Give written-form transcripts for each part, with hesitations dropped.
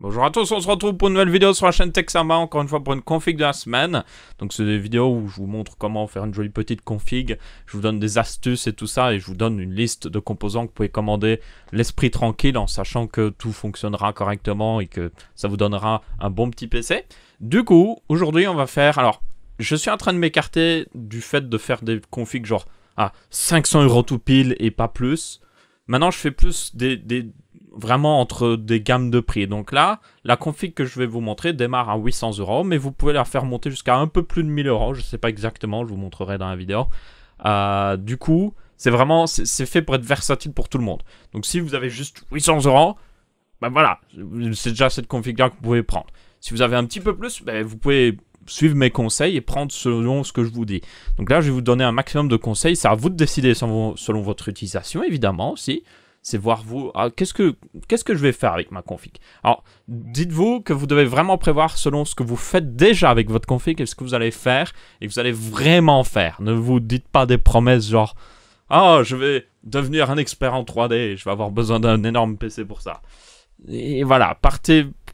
Bonjour à tous, on se retrouve pour une nouvelle vidéo sur la chaîne Texama, encore une fois pour une config de la semaine. Donc c'est des vidéos où je vous montre comment faire une jolie petite config, je vous donne des astuces et tout ça, et je vous donne une liste de composants que vous pouvez commander l'esprit tranquille en sachant que tout fonctionnera correctement et que ça vous donnera un bon petit PC. Du coup, aujourd'hui on va faire, alors je suis en train de m'écarter du fait de faire des configs genre à 500 € tout pile et pas plus. Maintenant je fais plus vraiment entre des gammes de prix. Donc là, la config que je vais vous montrer démarre à 800 €, mais vous pouvez la faire monter jusqu'à un peu plus de 1000 €. Je ne sais pas exactement, je vous montrerai dans la vidéo. Du coup, c'est fait pour être versatile pour tout le monde. Donc si vous avez juste 800 €, ben voilà, c'est déjà cette config-là que vous pouvez prendre. Si vous avez un petit peu plus, ben vous pouvez suivre mes conseils et prendre selon ce que je vous dis. Donc là, je vais vous donner un maximum de conseils. C'est à vous de décider selon votre utilisation, évidemment, aussi. C'est voir vous, qu'est-ce que je vais faire avec ma config. Alors, dites-vous que vous devez vraiment prévoir selon ce que vous faites déjà avec votre config et ce que vous allez faire et que vous allez vraiment faire. Ne vous dites pas des promesses genre « Ah, je vais devenir un expert en 3D, je vais avoir besoin d'un énorme PC pour ça. » Et voilà,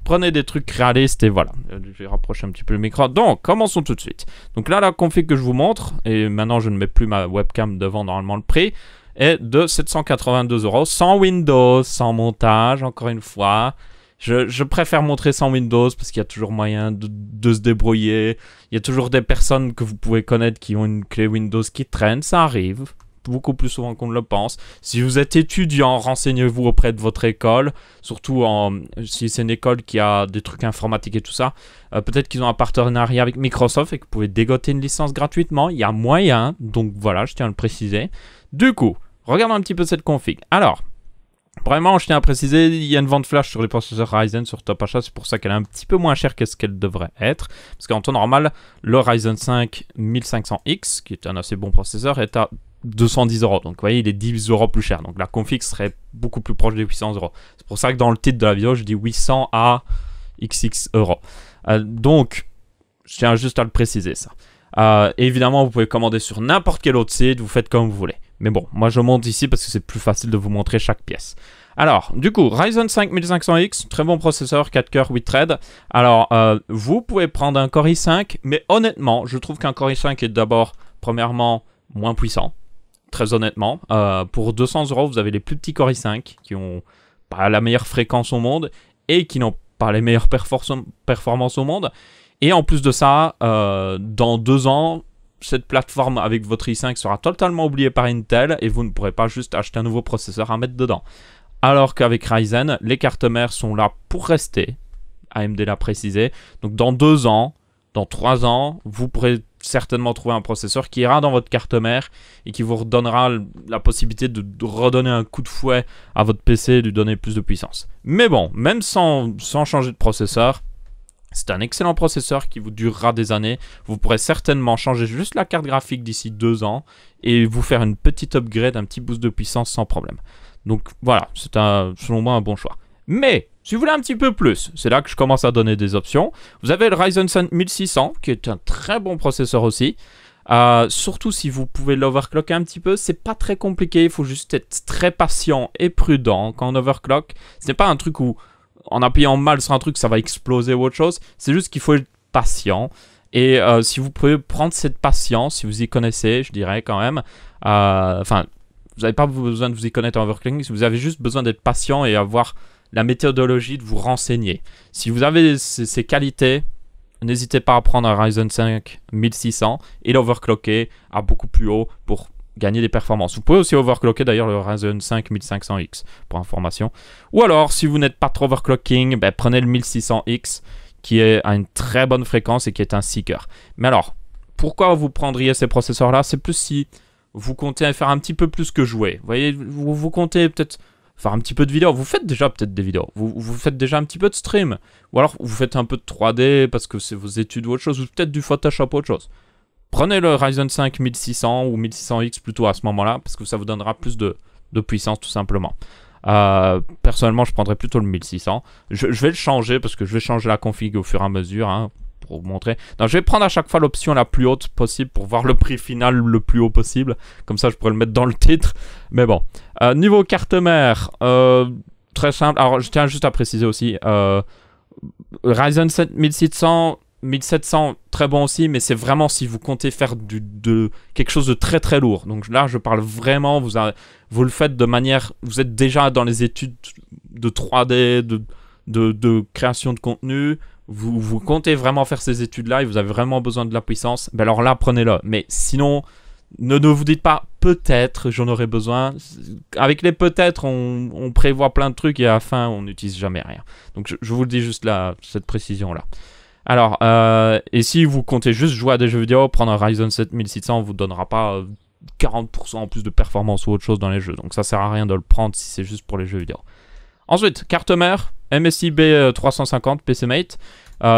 prenez des trucs réalistes et voilà. Je vais rapprocher un petit peu le micro. Donc, commençons tout de suite. Donc là, la config que je vous montre, et maintenant je ne mets plus ma webcam devant normalement le prix, est de 782 €, sans Windows, sans montage, encore une fois. Je préfère montrer sans Windows parce qu'il y a toujours moyen de se débrouiller. Il y a toujours des personnes que vous pouvez connaître qui ont une clé Windows qui traîne, ça arrive. Beaucoup plus souvent qu'on ne le pense. Si vous êtes étudiant, renseignez-vous auprès de votre école, surtout si c'est une école qui a des trucs informatiques et tout ça. Peut-être qu'ils ont un partenariat avec Microsoft et que vous pouvez dégoter une licence gratuitement. Il y a moyen, donc voilà, je tiens à le préciser. Du coup, regardons un petit peu cette config. Alors, vraiment, je tiens à préciser, il y a une vente flash sur les processeurs Ryzen sur Top Achat, c'est pour ça qu'elle est un petit peu moins chère que ce qu'elle devrait être. Parce qu'en temps normal, le Ryzen 5 1500X, qui est un assez bon processeur, est à 210 €. Donc vous voyez, il est 10 € plus cher. Donc la config serait beaucoup plus proche des 800 €. C'est pour ça que dans le titre de la vidéo, je dis 800 à XX €. Donc, je tiens juste à le préciser ça. Évidemment, vous pouvez commander sur n'importe quel autre site, vous faites comme vous voulez. Mais bon, moi je monte ici parce que c'est plus facile de vous montrer chaque pièce. Alors, du coup, Ryzen 5 1500X, très bon processeur, 4 cœurs, 8 threads. Alors, vous pouvez prendre un Core i5, mais honnêtement, je trouve qu'un Core i5 est d'abord, premièrement, moins puissant. Très honnêtement, pour 200 €, vous avez les plus petits Core i5 qui ont pas la meilleure fréquence au monde et qui n'ont pas les meilleures performances au monde. Et en plus de ça, dans 2 ans, cette plateforme avec votre i5 sera totalement oubliée par Intel et vous ne pourrez pas juste acheter un nouveau processeur à mettre dedans. Alors qu'avec Ryzen, les cartes mères sont là pour rester. AMD l'a précisé. Donc dans 2 ans, dans 3 ans, vous pourrez certainement trouver un processeur qui ira dans votre carte mère et qui vous redonnera la possibilité de redonner un coup de fouet à votre PC et lui donner plus de puissance. Mais bon, même sans changer de processeur, c'est un excellent processeur qui vous durera des années. Vous pourrez certainement changer juste la carte graphique d'ici 2 ans et vous faire une petite upgrade, un petit boost de puissance sans problème. Donc voilà, c'est selon moi un bon choix. Mais si vous voulez un petit peu plus, c'est là que je commence à donner des options. Vous avez le Ryzen 5 1600 qui est un très bon processeur aussi. Surtout si vous pouvez l'overclocker un petit peu, c'est pas très compliqué. Il faut juste être très patient et prudent quand on overclock. Ce n'est pas un truc où en appuyant mal sur un truc ça va exploser ou autre chose. C'est juste qu'il faut être patient. Et si vous pouvez prendre cette patience, si vous y connaissez, je dirais quand même. Enfin, vous n'avez pas besoin de vous y connaître en overclocking. Vous avez juste besoin d'être patient et avoir la méthodologie de vous renseigner. Si vous avez ces qualités, n'hésitez pas à prendre un Ryzen 5 1600 et l'overclocker à beaucoup plus haut pour gagner des performances. Vous pouvez aussi overclocker d'ailleurs le Ryzen 5 1500X pour information. Ou alors, si vous n'êtes pas trop overclocking, prenez le 1600X qui est à une très bonne fréquence et qui est un seeker. Mais alors, pourquoi vous prendriez ces processeurs-là? C'est plus si vous comptez faire un petit peu plus que jouer. Vous voyez, vous comptez peut-être faire un petit peu de vidéos. Vous faites déjà peut-être des vidéos. Vous faites déjà un petit peu de stream. Ou alors vous faites un peu de 3D parce que c'est vos études ou autre chose. Ou peut-être du Photoshop ou autre chose. Prenez le Ryzen 5 1600 ou 1600X plutôt à ce moment-là. Parce que ça vous donnera plus de puissance tout simplement. Personnellement, je prendrais plutôt le 1600. Je vais le changer parce que je vais changer la config au fur et à mesure. Pour vous montrer. Donc, je vais prendre à chaque fois l'option la plus haute possible pour voir le prix final le plus haut possible. Comme ça, je pourrais le mettre dans le titre. Mais bon. Niveau carte mère, très simple. Alors, je tiens juste à préciser aussi. Ryzen 7 1600, 1700, très bon aussi, mais c'est vraiment si vous comptez faire quelque chose de très très lourd. Donc là, je parle vraiment, vous le faites de manière... Vous êtes déjà dans les études de 3D, de création de contenu, vous comptez vraiment faire ces études-là et vous avez vraiment besoin de la puissance, ben alors là, prenez-le. Mais sinon, ne vous dites pas, peut-être j'en aurai besoin. Avec les peut-être, on prévoit plein de trucs et à la fin, on n'utilise jamais rien. Donc je vous le dis juste là, cette précision-là. Alors, et si vous comptez juste jouer à des jeux vidéo, prendre un Ryzen 7 1600 vous donnera pas 40% en plus de performance ou autre chose dans les jeux. Donc ça sert à rien de le prendre si c'est juste pour les jeux vidéo. Ensuite, carte mère, MSI B350 PCMate.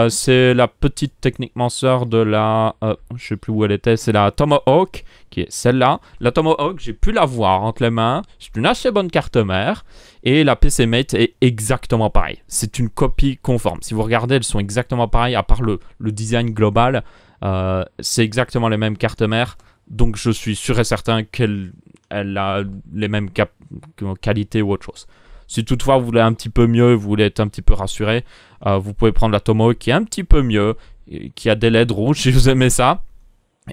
C'est la petite techniquement sœur de la... je sais plus où elle était, c'est la Tomahawk, qui est celle-là. La Tomahawk, j'ai pu la voir entre les mains. C'est une assez bonne carte mère. Et la PCMate est exactement pareil. C'est une copie conforme. Si vous regardez, elles sont exactement pareilles, à part le design global. C'est exactement les mêmes cartes mères. Donc je suis sûr et certain qu'elle a les mêmes qualités ou autre chose. Si toutefois vous voulez un petit peu mieux, vous voulez être un petit peu rassuré, vous pouvez prendre la Tomahawk qui est un petit peu mieux, qui a des LED rouges si vous aimez ça.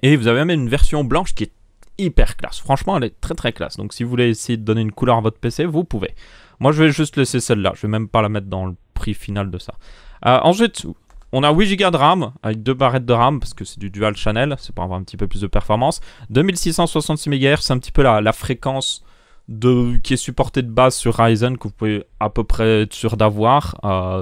Et vous avez même une version blanche qui est hyper classe. Franchement, elle est très très classe. Donc si vous voulez essayer de donner une couleur à votre PC, vous pouvez. Moi, je vais juste laisser celle-là. Je vais même pas la mettre dans le prix final de ça. Ensuite, on a 8 Go de RAM avec 2 barrettes de RAM parce que c'est du dual channel. C'est pour avoir un petit peu plus de performance. 2666 MHz, c'est un petit peu la fréquence qui est supportée de base sur Ryzen que vous pouvez à peu près être sûr d'avoir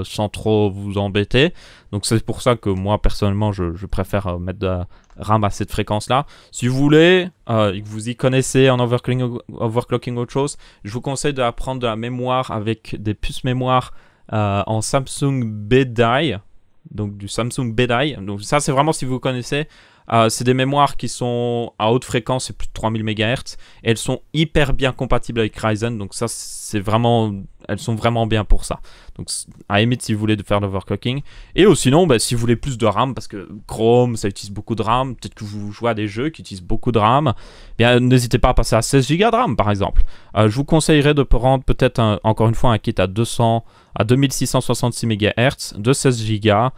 sans trop vous embêter. Donc c'est pour ça que moi personnellement je préfère mettre de la RAM à cette fréquence là. Si vous voulez et que vous y connaissez en overclocking autre chose, je vous conseille d'apprendre de la mémoire avec des puces mémoire en Samsung BDI. Donc du Samsung BDI. Donc ça c'est vraiment si vous connaissez. C'est des mémoires qui sont à haute fréquence, c'est plus de 3000 MHz. Et elles sont hyper bien compatibles avec Ryzen. Donc ça, c'est vraiment... Elles sont vraiment bien pour ça. Donc à la limite, si vous voulez faire l'overclocking. Et sinon, si vous voulez plus de RAM, parce que Chrome, ça utilise beaucoup de RAM. Peut-être que vous jouez à des jeux qui utilisent beaucoup de RAM. Bien, n'hésitez pas à passer à 16 Go de RAM, par exemple. Je vous conseillerais de prendre peut-être, encore une fois, un kit à 2666 MHz de 16 Go.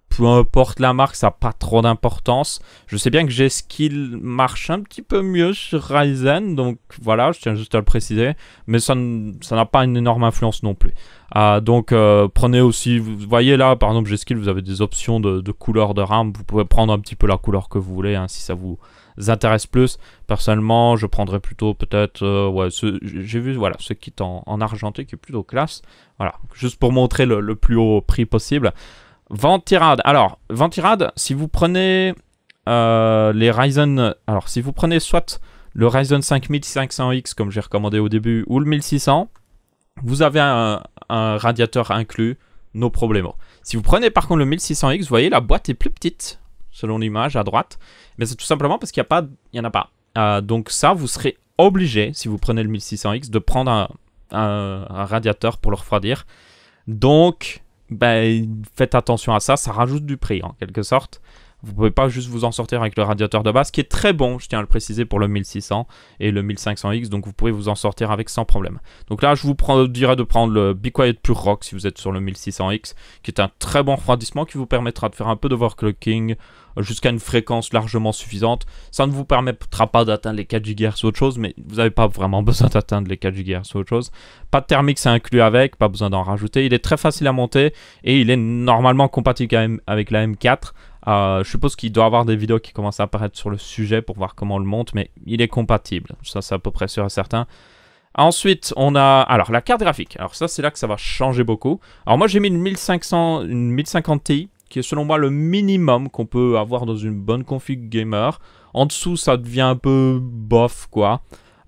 Peu importe la marque, ça n'a pas trop d'importance. Je sais bien que G-Skill marche un petit peu mieux sur Ryzen, donc voilà, je tiens juste à le préciser. Mais ça n'a pas une énorme influence non plus. Donc prenez aussi, vous voyez là, par exemple G-Skill, vous avez des options de couleur de RAM. Vous pouvez prendre un petit peu la couleur que vous voulez, hein, si ça vous intéresse plus. Personnellement, je prendrais plutôt peut-être, j'ai vu voilà, ce kit en argenté qui est plutôt classe. Voilà, juste pour montrer le plus haut prix possible. Ventirad. Alors, Ventirad, si vous prenez les Ryzen... Alors, si vous prenez soit le Ryzen 5500X, comme j'ai recommandé au début, ou le 1600, vous avez un radiateur inclus, no problemo. Si vous prenez par contre le 1600X, vous voyez, la boîte est plus petite, selon l'image à droite. Mais c'est tout simplement parce qu'il n'y en a pas. Donc ça, vous serez obligé, si vous prenez le 1600X, de prendre un radiateur pour le refroidir. Donc... faites attention à ça, ça rajoute du prix en quelque sorte. Vous pouvez pas juste vous en sortir avec le radiateur de base qui est très bon, je tiens à le préciser, pour le 1600 et le 1500X, donc vous pouvez vous en sortir avec sans problème. Donc là je vous dirais de prendre le Be Quiet Pure Rock si vous êtes sur le 1600X, qui est un très bon refroidissement qui vous permettra de faire un peu d'overclocking jusqu'à une fréquence largement suffisante. Ça ne vous permettra pas d'atteindre les 4 GHz ou autre chose, mais vous n'avez pas vraiment besoin d'atteindre les 4 GHz ou autre chose. Pas de thermique, c'est inclus avec, pas besoin d'en rajouter. Il est très facile à monter et il est normalement compatible quand même avec la M4. Je suppose qu'il doit y avoir des vidéos qui commencent à apparaître sur le sujet pour voir comment on le monte, mais il est compatible. Ça, c'est à peu près sûr et certain. Ensuite, on a alors la carte graphique. Alors ça, c'est là que ça va changer beaucoup. Alors moi, j'ai mis une 1050 Ti, qui est selon moi le minimum qu'on peut avoir dans une bonne config gamer. En dessous, ça devient un peu bof, quoi.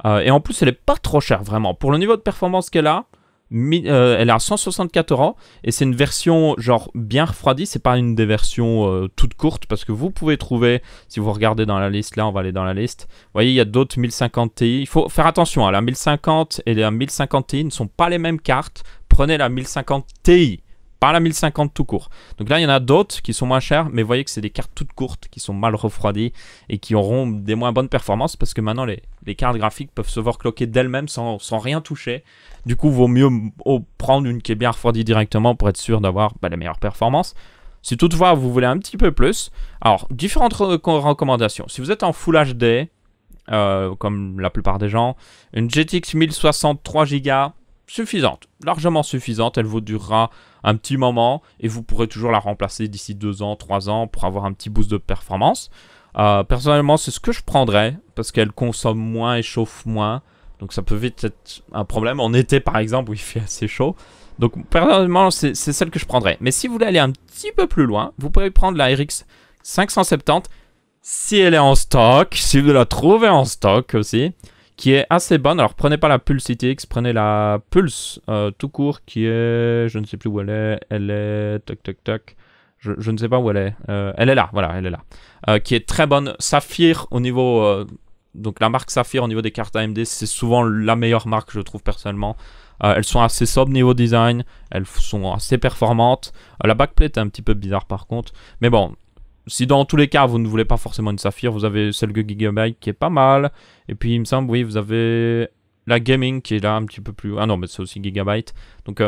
Et en plus, elle est pas trop chère, vraiment. Pour le niveau de performance qu'elle a, elle est à 164 €. Et c'est une version, genre, bien refroidie. C'est pas une des versions toutes courtes, parce que vous pouvez trouver, si vous regardez dans la liste, là, on va aller dans la liste. Vous voyez, il y a d'autres 1050 Ti. Il faut faire attention, hein, la 1050 et la 1050 Ti ne sont pas les mêmes cartes. Prenez la 1050 Ti. pas la 1050 tout court. Donc là, il y en a d'autres qui sont moins chères, mais vous voyez que c'est des cartes toutes courtes qui sont mal refroidies et qui auront des moins bonnes performances parce que maintenant, les cartes graphiques peuvent s'overclocker d'elles-mêmes sans rien toucher. Du coup, il vaut mieux prendre une qui est bien refroidie directement pour être sûr d'avoir les meilleures performances. Si toutefois, vous voulez un petit peu plus, alors, différentes recommandations. Si vous êtes en Full HD, comme la plupart des gens, une GTX 1060 3 Go, suffisante, largement suffisante, elle vous durera un petit moment et vous pourrez toujours la remplacer d'ici 2 ans, 3 ans pour avoir un petit boost de performance. Personnellement, c'est ce que je prendrais parce qu'elle consomme moins et chauffe moins, donc ça peut vite être un problème en été par exemple où il fait assez chaud. Donc personnellement, c'est celle que je prendrais. Mais si vous voulez aller un petit peu plus loin, vous pouvez prendre la RX 570 si elle est en stock, si vous la trouvez en stock aussi, qui est assez bonne. Alors, prenez pas la Pulse ITX, prenez la Pulse tout court, qui est... Je ne sais plus où elle est. Elle est... Toc, toc, toc. Je ne sais pas où elle est. Elle est là, voilà, elle est là. Qui est très bonne. Saphir, au niveau... donc, la marque Saphir, au niveau des cartes AMD, c'est souvent la meilleure marque, je trouve, personnellement. Elles sont assez sobres niveau design. Elles sont assez performantes. La backplate est un petit peu bizarre, par contre. Mais bon... Si dans tous les cas, vous ne voulez pas forcément une Saphir, vous avez celle de Gigabyte qui est pas mal. Et puis, il me semble, oui, vous avez la Gaming qui est là un petit peu plus... Ah non, mais c'est aussi Gigabyte. Donc,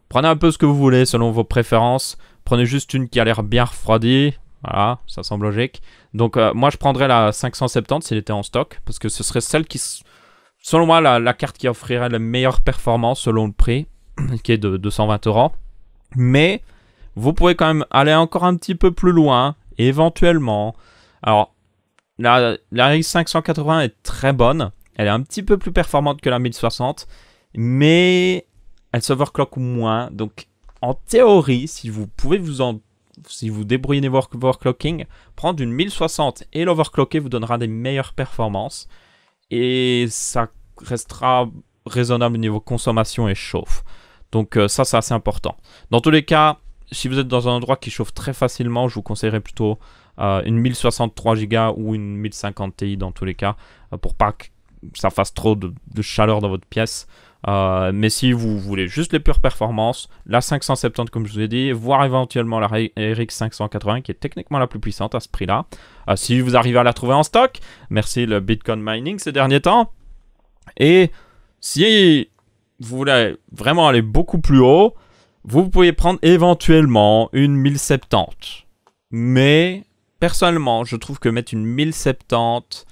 prenez un peu ce que vous voulez selon vos préférences. Prenez juste une qui a l'air bien refroidie. Voilà, ça semble logique. Donc, moi, je prendrais la 570 si elle était en stock. Parce que ce serait celle qui, selon moi, la carte qui offrirait la meilleure performance selon le prix, qui est de 220 €. Mais, vous pouvez quand même aller encore un petit peu plus loin. Éventuellement, alors la RX 580 est très bonne, elle est un petit peu plus performante que la 1060, mais elle s'overclock moins. Donc en théorie, si vous pouvez si vous débrouillez niveau overclocking, prendre une 1060 et l'overclocker vous donnera des meilleures performances et ça restera raisonnable au niveau consommation et chauffe. Donc ça c'est assez important. Dans tous les cas, si vous êtes dans un endroit qui chauffe très facilement, je vous conseillerais plutôt une 1063 Go ou une 1050 Ti dans tous les cas, pour pas que ça fasse trop de chaleur dans votre pièce. Mais si vous voulez juste les pures performances, la 570 comme je vous ai dit, voire éventuellement la RX 580 qui est techniquement la plus puissante à ce prix-là. Si vous arrivez à la trouver en stock, merci le Bitcoin mining ces derniers temps. Et si vous voulez vraiment aller beaucoup plus haut, vous pouvez prendre éventuellement une 1070. Mais, personnellement, je trouve que mettre une 1070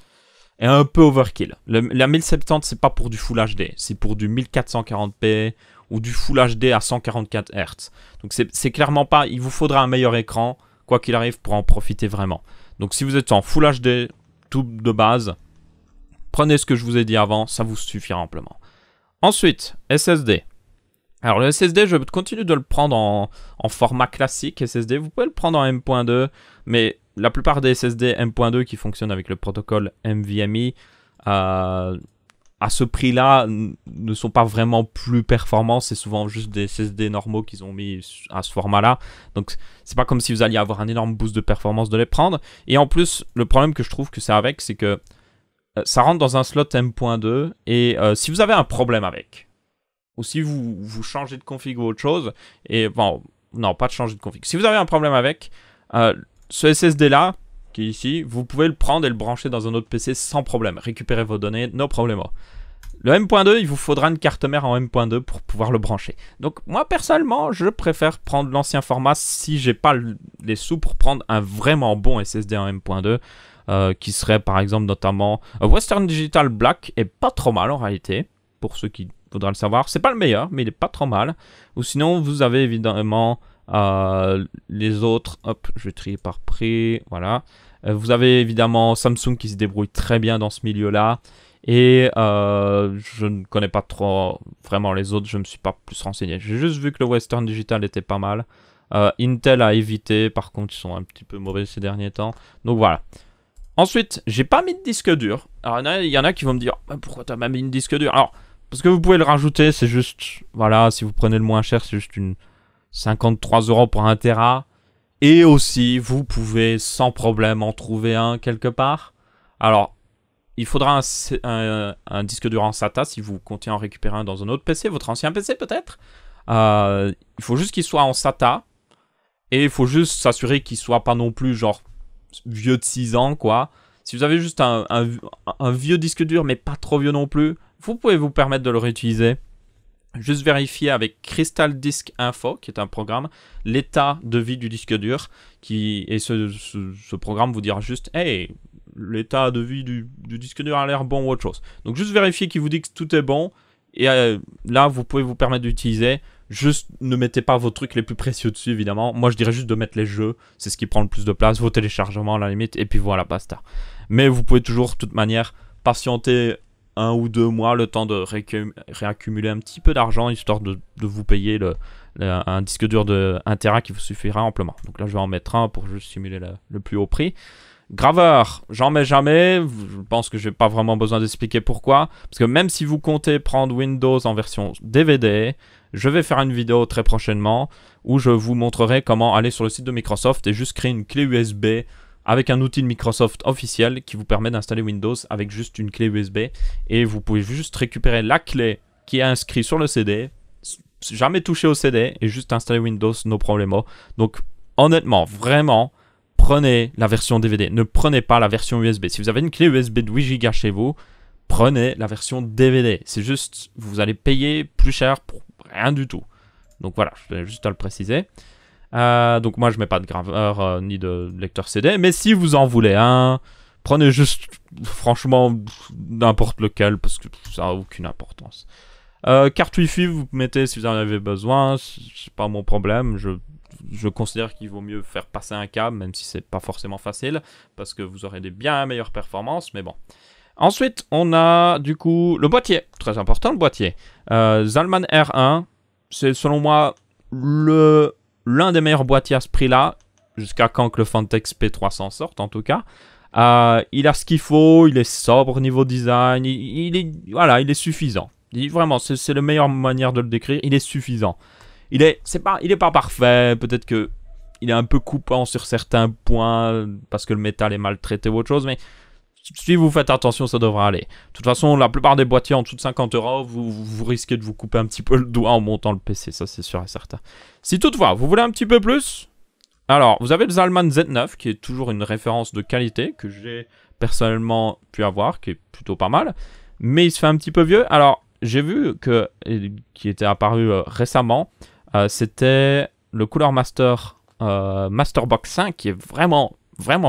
est un peu overkill. La 1070, c'est pas pour du Full HD. C'est pour du 1440p ou du Full HD à 144 Hz. Donc, c'est clairement pas... Il vous faudra un meilleur écran, quoi qu'il arrive, pour en profiter vraiment. Donc, si vous êtes en Full HD, tout de base, prenez ce que je vous ai dit avant, ça vous suffira amplement. Ensuite, SSD. Alors le SSD, je continue de le prendre en format classique SSD. Vous pouvez le prendre en M.2, mais la plupart des SSD M.2 qui fonctionnent avec le protocole NVMe, à ce prix-là, ne sont pas vraiment plus performants. C'est souvent juste des SSD normaux qu'ils ont mis à ce format-là. Donc c'est pas comme si vous alliez avoir un énorme boost de performance de les prendre. Et en plus, le problème que je trouve que c'est avec, c'est que ça rentre dans un slot M.2 et si vous avez un problème avec, ou si vous changez de config ou autre chose, et bon, non, pas de changer de config. Si vous avez un problème avec, ce SSD-là, qui est ici, vous pouvez le prendre et le brancher dans un autre PC sans problème. Récupérez vos données, no problème. Le M.2, il vous faudra une carte mère en M.2 pour pouvoir le brancher. Donc moi, personnellement, je préfère prendre l'ancien format si j'ai pas les sous pour prendre un vraiment bon SSD en M.2, qui serait par exemple notamment Western Digital Black, est pas trop mal en réalité, pour ceux qui voudraient le savoir. C'est pas le meilleur, mais il est pas trop mal. Ou sinon, vous avez évidemment les autres. Hop, je vais trier par prix, voilà. Vous avez évidemment Samsung qui se débrouille très bien dans ce milieu-là. Et je ne connais pas trop vraiment les autres, je ne me suis pas plus renseigné. J'ai juste vu que le Western Digital était pas mal. Intel a évité, par contre ils sont un petit peu mauvais ces derniers temps. Donc voilà. Ensuite, j'ai pas mis de disque dur. Alors il y en a qui vont me dire, pourquoi t'as pas mis de disque dur? Alors, parce que vous pouvez le rajouter, c'est juste, voilà, si vous prenez le moins cher, c'est juste une 53 € pour 1 Tera. Et aussi, vous pouvez sans problème en trouver un quelque part. Alors, il faudra un disque dur en SATA si vous comptez en récupérer un dans un autre PC, votre ancien PC peut-être. Il faut juste qu'il soit en SATA. Et il faut juste s'assurer qu'il soit pas non plus genre vieux de 6 ans, quoi. Si vous avez juste un vieux disque dur, mais pas trop vieux non plus, vous pouvez vous permettre de le réutiliser. Juste vérifier avec Crystal Disk Info, qui est un programme, l'état de vie du disque dur. Et ce programme vous dira juste, hey, l'état de vie du disque dur a l'air bon ou autre chose. Donc juste vérifier qu'il vous dit que tout est bon. Et là, vous pouvez vous permettre d'utiliser. Juste ne mettez pas vos trucs les plus précieux dessus, évidemment. Moi, je dirais juste de mettre les jeux. C'est ce qui prend le plus de place. Vos téléchargements, à la limite. Et puis voilà, basta. Mais vous pouvez toujours, de toute manière, patienter 1 ou 2 mois, le temps de réaccumuler un petit peu d'argent, histoire de vous payer un disque dur de 1 Tera qui vous suffira amplement. Donc là, je vais en mettre un pour juste simuler le plus haut prix. Graveur, j'en mets jamais. Je pense que je n'ai pas vraiment besoin d'expliquer pourquoi. Parce que même si vous comptez prendre Windows en version DVD, je vais faire une vidéo très prochainement où je vous montrerai comment aller sur le site de Microsoft et juste créer une clé USB avec un outil de Microsoft officiel qui vous permet d'installer Windows avec juste une clé USB. Et vous pouvez juste récupérer la clé qui est inscrite sur le CD, jamais toucher au CD et juste installer Windows, no problemo. Donc honnêtement, vraiment, prenez la version DVD. Ne prenez pas la version USB. Si vous avez une clé USB de 8 Go chez vous, prenez la version DVD. C'est juste, vous allez payer plus cher pour rien du tout. Donc voilà, je tenais juste à le préciser. Donc moi je mets pas de graveur ni de lecteur CD, mais si vous en voulez un, prenez juste franchement n'importe lequel parce que ça n'a aucune importance. Carte Wi-Fi vous mettez si vous en avez besoin, c'est pas mon problème. Je considère qu'il vaut mieux faire passer un câble, même si c'est pas forcément facile, parce que vous aurez des bien meilleures performances, mais bon. Ensuite, on a du coup le boîtier, très important le boîtier. Zalman R1, c'est selon moi l'un des meilleurs boîtiers à ce prix-là, jusqu'à quand que le Fantex P300 sorte en tout cas. Il a ce qu'il faut, il est sobre au niveau design, il est suffisant. Vraiment, c'est la meilleure manière de le décrire, il est suffisant. Il est pas parfait, peut-être que il est un peu coupant sur certains points parce que le métal est maltraité ou autre chose, mais si vous faites attention, ça devrait aller. De toute façon, la plupart des boîtiers en dessous de 50 €, vous risquez de vous couper un petit peu le doigt en montant le PC, ça c'est sûr et certain. Si toutefois, vous voulez un petit peu plus, alors vous avez le Zalman Z9 qui est toujours une référence de qualité que j'ai personnellement pu avoir, qui est plutôt pas mal, mais il se fait un petit peu vieux. Alors, j'ai vu qui était apparu récemment, c'était le Cooler Master Masterbox 5 qui est vraiment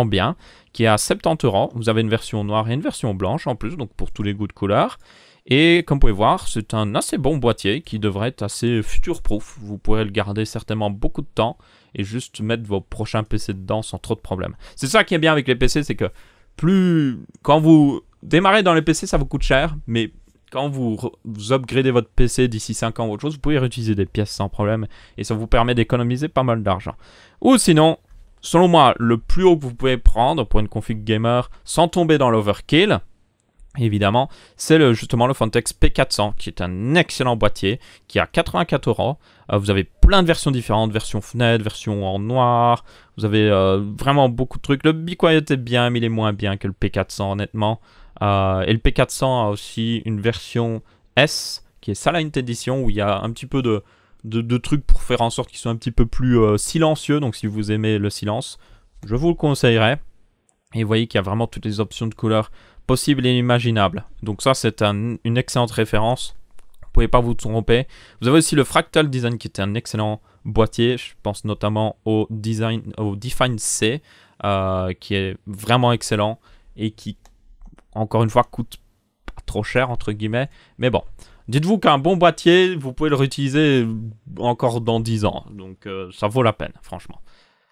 bien, qui est à 70 €. Vous avez une version noire et une version blanche en plus, donc pour tous les goûts de couleur. Et comme vous pouvez voir, c'est un assez bon boîtier qui devrait être assez future-proof. Vous pourrez le garder certainement beaucoup de temps et juste mettre vos prochains PC dedans sans trop de problèmes. C'est ça qui est bien avec les PC, c'est que quand vous démarrez dans les PC, ça vous coûte cher, mais quand vous upgradez votre PC d'ici 5 ans ou autre chose, vous pouvez réutiliser des pièces sans problème et ça vous permet d'économiser pas mal d'argent. Ou sinon, selon moi, le plus haut que vous pouvez prendre pour une config gamer sans tomber dans l'overkill, évidemment, c'est justement le Fantex P400 qui est un excellent boîtier qui a 84 €. Vous avez plein de versions différentes, version fenêtre, version en noir. Vous avez vraiment beaucoup de trucs. Le Be Quiet est bien, mais il est moins bien que le P400 honnêtement. Et le P400 a aussi une version S qui est Silent Edition où il y a un petit peu de trucs pour faire en sorte qu'ils soient un petit peu plus silencieux. Donc si vous aimez le silence, je vous le conseillerais. Et vous voyez qu'il y a vraiment toutes les options de couleurs possibles et imaginables. Donc ça c'est une excellente référence. Vous pouvez pas vous tromper. Vous avez aussi le Fractal Design qui est un excellent boîtier. Je pense notamment au Define C qui est vraiment excellent et qui encore une fois coûte pas trop cher entre guillemets. Mais bon, dites-vous qu'un bon boîtier, vous pouvez le réutiliser encore dans 10 ans. Donc ça vaut la peine, franchement.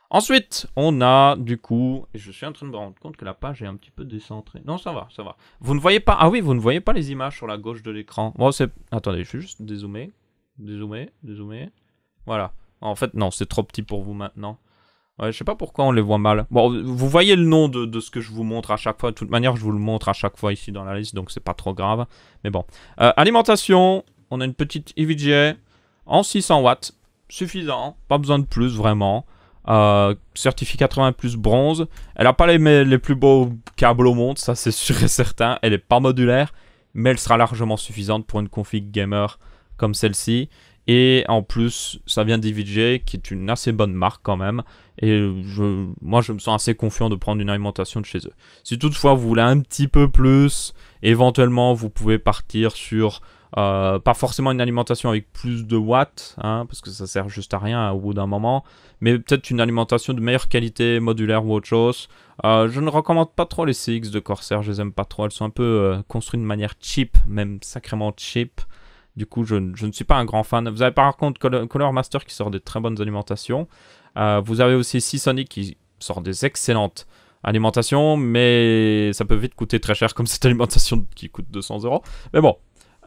Ensuite, on a du coup, et je suis en train de me rendre compte que la page est un petit peu décentrée. Non, ça va, ça va. Vous ne voyez pas, ah oui, vous ne voyez pas les images sur la gauche de l'écran. Bon, attendez, je vais juste dézoomer. Voilà. En fait, non, c'est trop petit pour vous maintenant. Ouais, je sais pas pourquoi on les voit mal. Bon, vous voyez le nom de ce que je vous montre à chaque fois. De toute manière, je vous le montre à chaque fois ici dans la liste, donc c'est pas trop grave. Mais bon. Alimentation, on a une petite EVGA en 600 watts. Suffisant, pas besoin de plus vraiment. Certifié 80 plus bronze. Elle n'a pas les plus beaux câbles au monde, ça c'est sûr et certain. Elle n'est pas modulaire, mais elle sera largement suffisante pour une config gamer comme celle-ci. Et en plus, ça vient d'EVJ, qui est une assez bonne marque quand même. Et moi, je me sens assez confiant de prendre une alimentation de chez eux. Si toutefois, vous voulez un petit peu plus, éventuellement, vous pouvez partir sur... pas forcément une alimentation avec plus de watts, hein, parce que ça sert juste à rien au bout d'un moment, mais peut-être une alimentation de meilleure qualité, modulaire ou autre chose. Je ne recommande pas trop les CX de Corsair, je les aime pas trop, elles sont un peu construites de manière cheap, même sacrément cheap. Du coup, je ne suis pas un grand fan. Vous avez par contre Color Master qui sort des très bonnes alimentations. Vous avez aussi Seasonic qui sort des excellentes alimentations, mais ça peut vite coûter très cher comme cette alimentation qui coûte 200 €. Mais bon,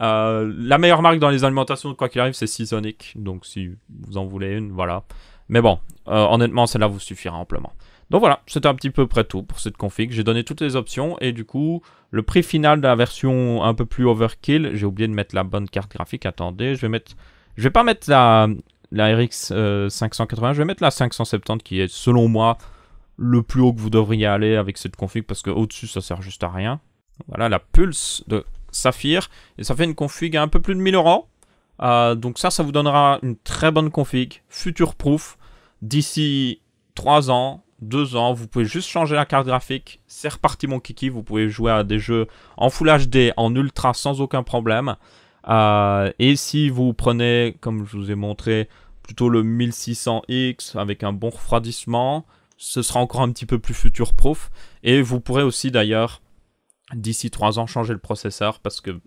la meilleure marque dans les alimentations, quoi qu'il arrive, c'est Seasonic. Donc si vous en voulez une, voilà. Mais bon, honnêtement, celle-là vous suffira amplement. Donc voilà, c'était un petit peu près tout pour cette config. J'ai donné toutes les options et du coup, le prix final de la version un peu plus overkill, j'ai oublié de mettre la bonne carte graphique. Attendez, je vais pas mettre la RX 580, je vais mettre la 570 qui est selon moi le plus haut que vous devriez aller avec cette config parce que au-dessus ça sert juste à rien. Voilà la Pulse de Saphir et ça fait une config à un peu plus de 1000 €. Donc ça vous donnera une très bonne config, future proof, d'ici 3 ans. 2 ans, vous pouvez juste changer la carte graphique, c'est reparti mon kiki, vous pouvez jouer à des jeux en Full HD, en Ultra sans aucun problème. Et si vous prenez, comme je vous ai montré, plutôt le 1600X avec un bon refroidissement, ce sera encore un petit peu plus future proof. Et vous pourrez aussi d'ailleurs, d'ici 3 ans, changer le processeur parce que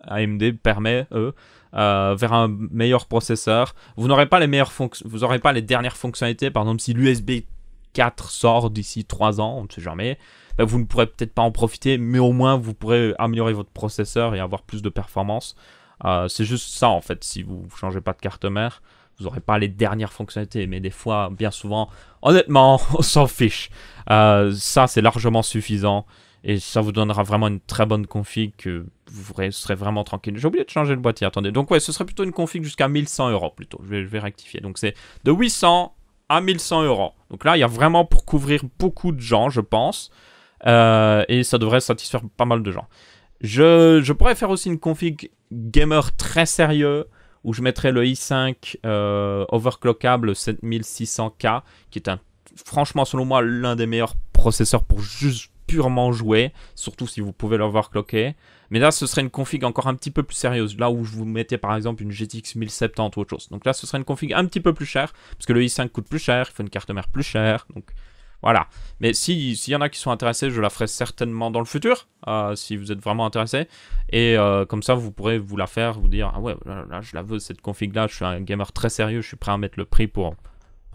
AMD permet, vers un meilleur processeur. Vous n'aurez pas les meilleures vous n'aurez pas les dernières fonctionnalités, par exemple si l'USB 4 sort d'ici 3 ans, on ne sait jamais, ben vous ne pourrez peut-être pas en profiter, mais au moins vous pourrez améliorer votre processeur et avoir plus de performance. C'est juste ça en fait, si vous ne changez pas de carte mère, vous n'aurez pas les dernières fonctionnalités, mais des fois, bien souvent, honnêtement, on s'en fiche. Ça, c'est largement suffisant et ça vous donnera vraiment une très bonne config que vous serez vraiment tranquille. J'ai oublié de changer le boîtier, attendez. Donc ouais, ce serait plutôt une config jusqu'à 1100 € plutôt, je vais rectifier. Donc c'est de 800 à 1100 €. Donc là, il y a vraiment pour couvrir beaucoup de gens, je pense. Et ça devrait satisfaire pas mal de gens. Je pourrais faire aussi une config gamer très sérieux où je mettrais le i5 overclockable 7600K qui est franchement, selon moi, l'un des meilleurs processeurs pour juste purement jouer, surtout si vous pouvez l'overclocker. Mais là, ce serait une config encore un petit peu plus sérieuse. Là où je vous mettais par exemple une GTX 1070 ou autre chose. Donc là, ce serait une config un petit peu plus chère. Parce que le i5 coûte plus cher, il faut une carte mère plus chère. Donc voilà. Mais s'il y en a qui sont intéressés, je la ferai certainement dans le futur. Si vous êtes vraiment intéressés. Et comme ça, vous pourrez vous la faire, vous dire, ah ouais, là, je la veux cette config là. Je suis un gamer très sérieux, je suis prêt à mettre le prix pour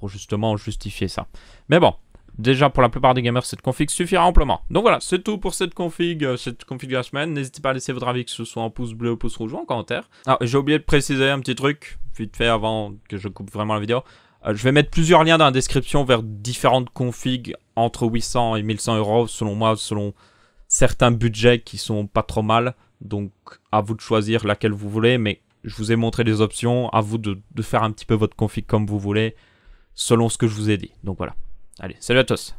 justement justifier ça. Mais bon. Déjà, pour la plupart des gamers, cette config suffira amplement. Donc voilà, c'est tout pour cette config de la semaine. N'hésitez pas à laisser votre avis, que ce soit en pouce bleu ou pouce rouge ou en commentaire. Ah, j'ai oublié de préciser un petit truc, vite fait, avant que je coupe vraiment la vidéo. Je vais mettre plusieurs liens dans la description vers différentes configs entre 800 et 1100 €, selon moi, selon certains budgets qui sont pas trop mal. Donc, à vous de choisir laquelle vous voulez, mais je vous ai montré les options. À vous de faire un petit peu votre config comme vous voulez, selon ce que je vous ai dit. Donc voilà. Allez, salut à tous.